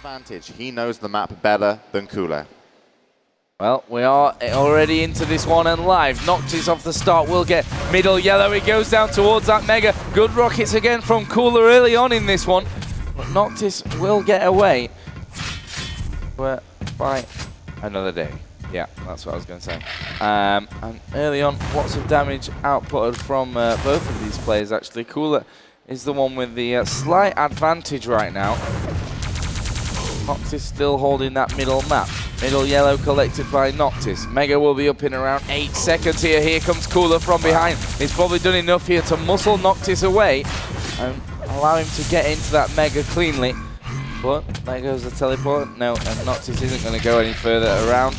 advantage. He knows the map better than Cooler. Well, we are already into this one and live. Noctis off the start will get middle yellow. He goes down towards that Mega. Good rockets again from Cooler early on in this one. But Noctis will get away. But by another day. Yeah, that's what I was going to say. And early on, lots of damage outputted from both of these players, actually. Cooler is the one with the slight advantage right now. Noctis still holding that middle map. Middle yellow collected by Noctis. Mega will be up in around 8 seconds here. Here comes Cooler from behind. He's probably done enough here to muscle Noctis away and allow him to get into that Mega cleanly. But there goes the teleport. No, and Noctis isn't going to go any further around.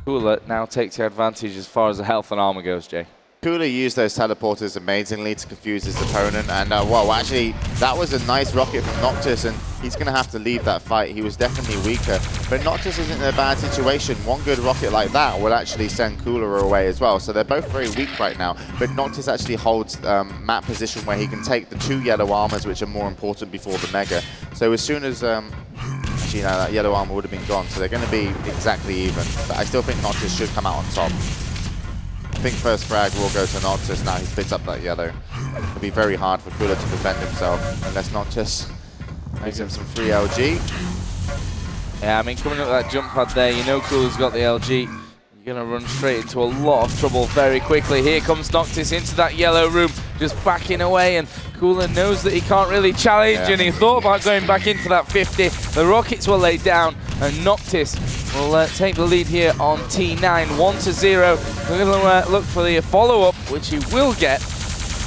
Cooler now takes the advantage as far as the health and armor goes, Jay. Cooler used those teleporters amazingly to confuse his opponent, and well, actually, that was a nice rocket from Noctis, and he's going to have to leave that fight. He was definitely weaker, but Noctis isn't in a bad situation. One good rocket like that will actually send Cooler away as well, so they're both very weak right now, but Noctis actually holds map position where he can take the 2 yellow armors, which are more important before the Mega. So as soon as actually, no, that yellow armor would have been gone, so they're going to be exactly even, but I still think Noctis should come out on top. I think first frag will go to Noctis now he's picked up that yellow. It'll be very hard for Cooler to defend himself unless Noctis gives him some free LG. Yeah, I mean, coming up that jump pad there, you know Cooler's got the LG. You're going to run straight into a lot of trouble very quickly. Here comes Noctis into that yellow room, just backing away, and Cooler knows that he can't really challenge, and he thought about going back in for that 50. The rockets will lay down, and Noctis will take the lead here on T9, 1-0. We're going to look for the follow-up, which he will get,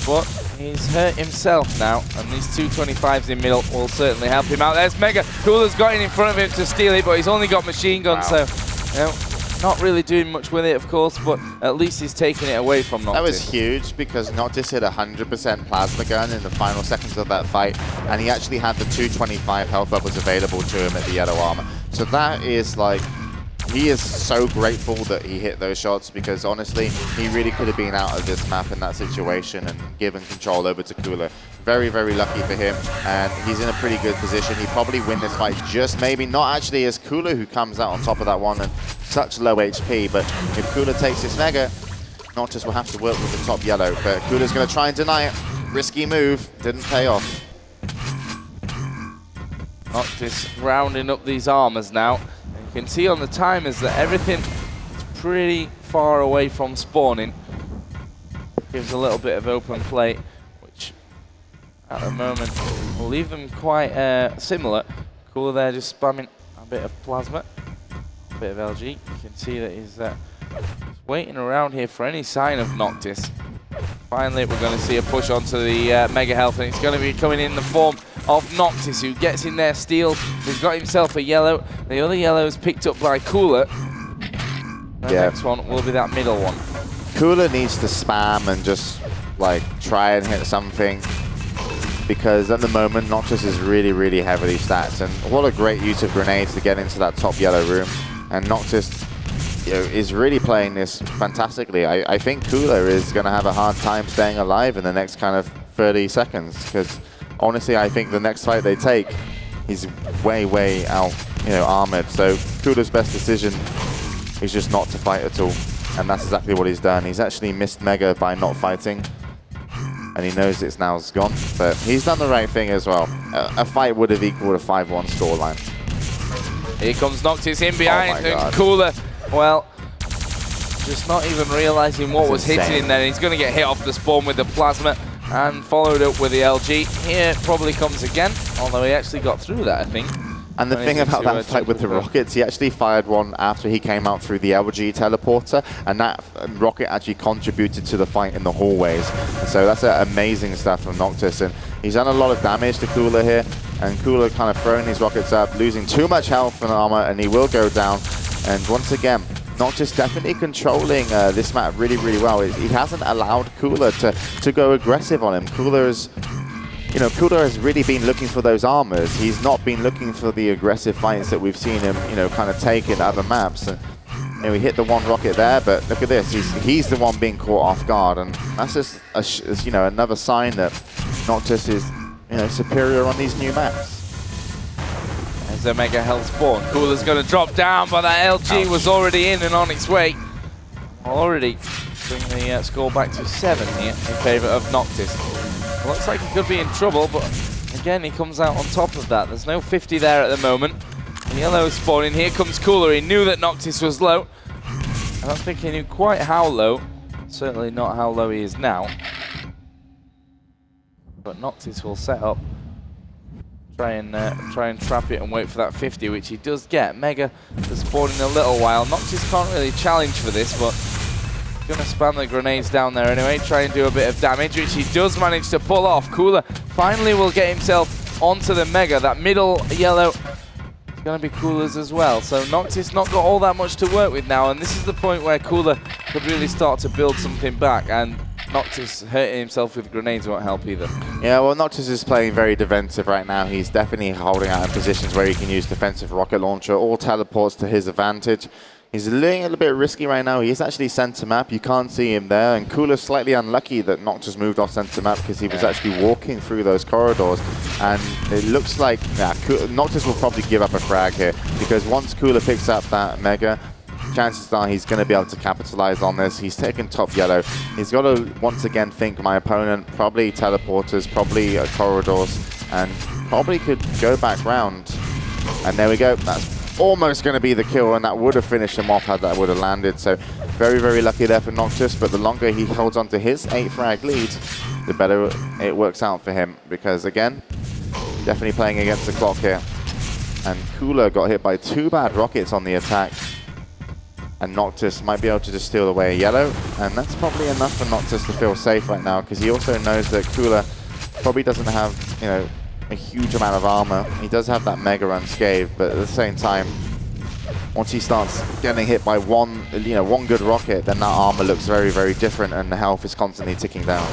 but he's hurt himself now, and these 225s in middle will certainly help him out. There's Mega. Cooler's got in front of him to steal it, but he's only got machine gun, so you know, not really doing much with it, of course, but at least he's taking it away from Noctis. That was huge because Noctis hit 100% plasma gun in the final seconds of that fight, and he actually had the 225 health levels available to him at the yellow armor. So that is like, he is so grateful that he hit those shots because honestly, he really could have been out of this map in that situation and given control over to Cooler. Very, very lucky for him, and he's in a pretty good position. He'd probably win this fight, just maybe not actually as Cooler who comes out on top of that one and such low HP, but if Cooler takes this Mega, Noctis will have to work with the top yellow, but Cooler's going to try and deny it. Risky move, didn't pay off. Noctis rounding up these armors now. And you can see on the timers that everything is pretty far away from spawning. Gives a little bit of open play, which at the moment will leave them quite similar. Cooler there just spamming a bit of plasma, a bit of LG. You can see that he's waiting around here for any sign of Noctis. Finally, we're going to see a push onto the Mega Health, and it's going to be coming in the form of Noctis, who gets in there, steals. He's got himself a yellow. The other yellow is picked up by Cooler. The next one will be that middle one. Cooler needs to spam and just like try and hit something because at the moment Noctis is really, really heavily stacked, and what a great use of grenades to get into that top yellow room. And Noctis, you know, is really playing this fantastically. I think Cooler is going to have a hard time staying alive in the next kind of 30 seconds because honestly, I think the next fight they take, he's way, way out, you know, armored. So Cooler's best decision is just not to fight at all, and that's exactly what he's done. He's actually missed Mega by not fighting, and he knows it's now gone. But he's done the right thing as well. A fight would have equaled a 5-1 scoreline. Here comes Noctis in behind, and Cooler, well, just not even realizing what was hitting him there. He's going to get hit off the spawn with the plasma and followed up with the LG. Here probably comes again, although he actually got through that, I think. And the thing about that fight with the rockets, he actually fired one after he came out through the LG teleporter, and that rocket actually contributed to the fight in the hallways. So that's amazing stuff from Noctis, and he's done a lot of damage to Cooler here, and Cooler kind of throwing these rockets up, losing too much health and armor, and he will go down. And once again, Noctis definitely controlling this map really, really well. He hasn't allowed Cooler to go aggressive on him. Cooler has really been looking for those armors. He's not been looking for the aggressive fights that we've seen him, you know, kind of take in other maps. And, you know, he hit the one rocket there, but look at this. He's the one being caught off guard, and that's just you know, another sign that Noctis is, you know, superior on these new maps. There's a Mega Health spawn. Cooler's going to drop down, but that LG was already in and on its way. Already bring the score back to 7 here in favour of Noctis. Looks like he could be in trouble, but again, he comes out on top of that. There's no 50 there at the moment. Yellow is spawning. Here comes Cooler. He knew that Noctis was low. I don't think he knew quite how low. Certainly not how low he is now. But Noctis will set up. Try and trap it and wait for that 50, which he does get. Mega has spawned in a little while. Noctis can't really challenge for this, but he's going to spam the grenades down there anyway. Try and do a bit of damage, which he does manage to pull off. Cooler finally will get himself onto the Mega. That middle yellow is going to be Cooler's as well. So Noctis not got all that much to work with now, and this is the point where Cooler could really start to build something back, and Noctis hurting himself with grenades won't help either. Yeah, well, Noctis is playing very defensive right now. He's definitely holding out in positions where he can use defensive rocket launcher or teleports to his advantage. He's a little bit risky right now. He is actually center map. You can't see him there. And Cooler's slightly unlucky that Noctis moved off center map because he was actually walking through those corridors. And it looks like Noctis will probably give up a frag here, because once Cooler picks up that Mega, chances are he's going to be able to capitalize on this. He's taken top yellow. He's got to once again think, my opponent probably teleporters, probably corridors, and probably could go back round. And there we go. That's almost going to be the kill, and that would have finished him off had that would have landed. So very, very lucky there for Noctis, but the longer he holds on to his 8 frag lead, the better it works out for him, because again, definitely playing against the clock here. And Cooler got hit by 2 bad rockets on the attack, and Noctis might be able to just steal away a yellow, and that's probably enough for Noctis to feel safe right now, because he also knows that Cooler probably doesn't have, you know, a huge amount of armor. He does have that Mega unscathed, but at the same time, once he starts getting hit by one good rocket, then that armor looks very, very different, and the health is constantly ticking down.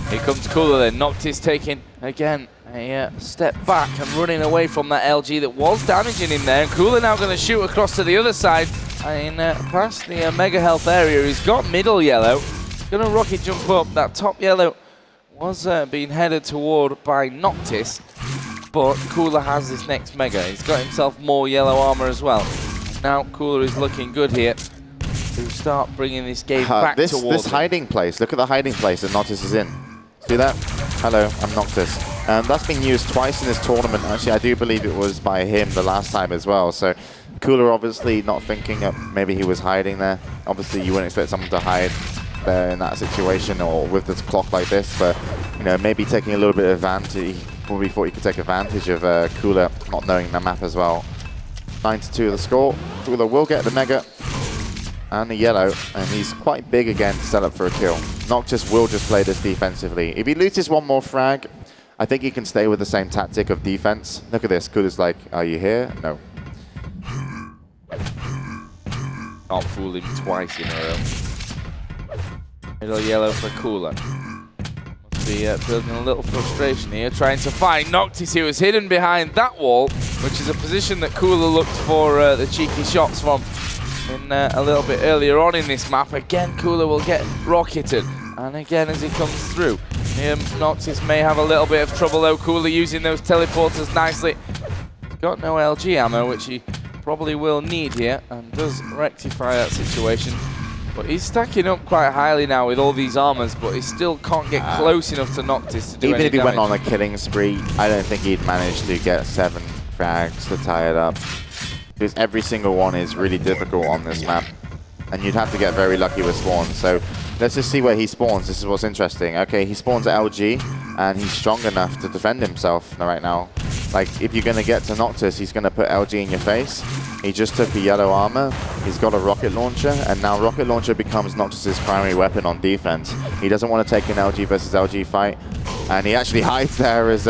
Here comes Cooler then. Noctis taking, again, a step back and running away from that LG that was damaging him there. And Cooler now going to shoot across to the other side and past the Mega Health area. He's got middle yellow. Going to rocket jump up. That top yellow was being headed toward by Noctis, but Cooler has this next Mega. He's got himself more yellow armor as well. Now Cooler is looking good here to start bringing this game back towards this hiding place. Look at the hiding place that Noctis is in. See that? Hello, I'm Noctis. That's been used twice in this tournament. Actually, I do believe it was by him the last time as well. So Cooler obviously not thinking that maybe he was hiding there. Obviously, you wouldn't expect someone to hide there in that situation or with this clock like this, but you know, maybe taking a little bit of advantage. He probably thought he could take advantage of Cooler not knowing the map as well. 9-2 the score. Cooler will get the Mega and the yellow, and he's quite big again to set up for a kill. Noctis will just play this defensively. If he loses one more frag, I think he can stay with the same tactic of defense. Look at this. Cooler's like, are you here? No. Can't fool him twice in a row. Middle yellow for Cooler. Must be building a little frustration here, trying to find Noctis, who was hidden behind that wall, which is a position that Cooler looked for the cheeky shots from in a little bit earlier on in this map. Again, Cooler will get rocketed, and again as he comes through, Noctis may have a little bit of trouble though. Cooler using those teleporters nicely. He's got no LG ammo, which he probably will need here, and does rectify that situation. But he's stacking up quite highly now with all these armors, but he still can't get close enough to Noctis to do even any if he damage. went on a killing spree, I don't think he'd manage to get 7 frags to tie it up, because every single one is really difficult on this map, and you'd have to get very lucky with spawns. So let's just see where he spawns. This is what's interesting. Okay, he spawns at LG, and he's strong enough to defend himself right now. Like, if you're going to get to Noctis, he's going to put LG in your face. He just took the yellow armor. He's got a rocket launcher, and now rocket launcher becomes Noctis' primary weapon on defense. He doesn't want to take an LG versus LG fight, and he actually hides there as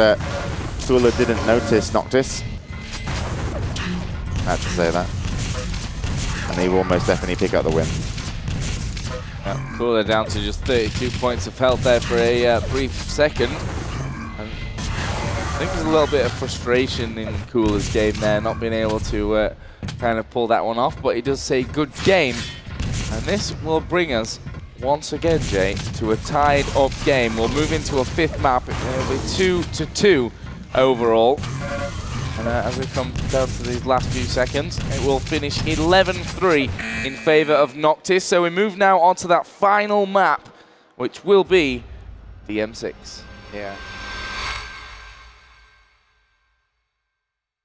Cooler didn't notice Noctis. I had to say that. And he will most definitely pick up the win. Cooler down to just 32 points of health there for a brief second. And I think there's a little bit of frustration in Cooler's game there, not being able to kind of pull that one off, but he does say good game. And this will bring us once again, Jay, to a tied up game. We'll move into a 5th map. It'll be 2-2 overall. And as we come down to these last few seconds, it will finish 11-3 in favor of Noctis. So we move now onto that final map, which will be the M6. Yeah.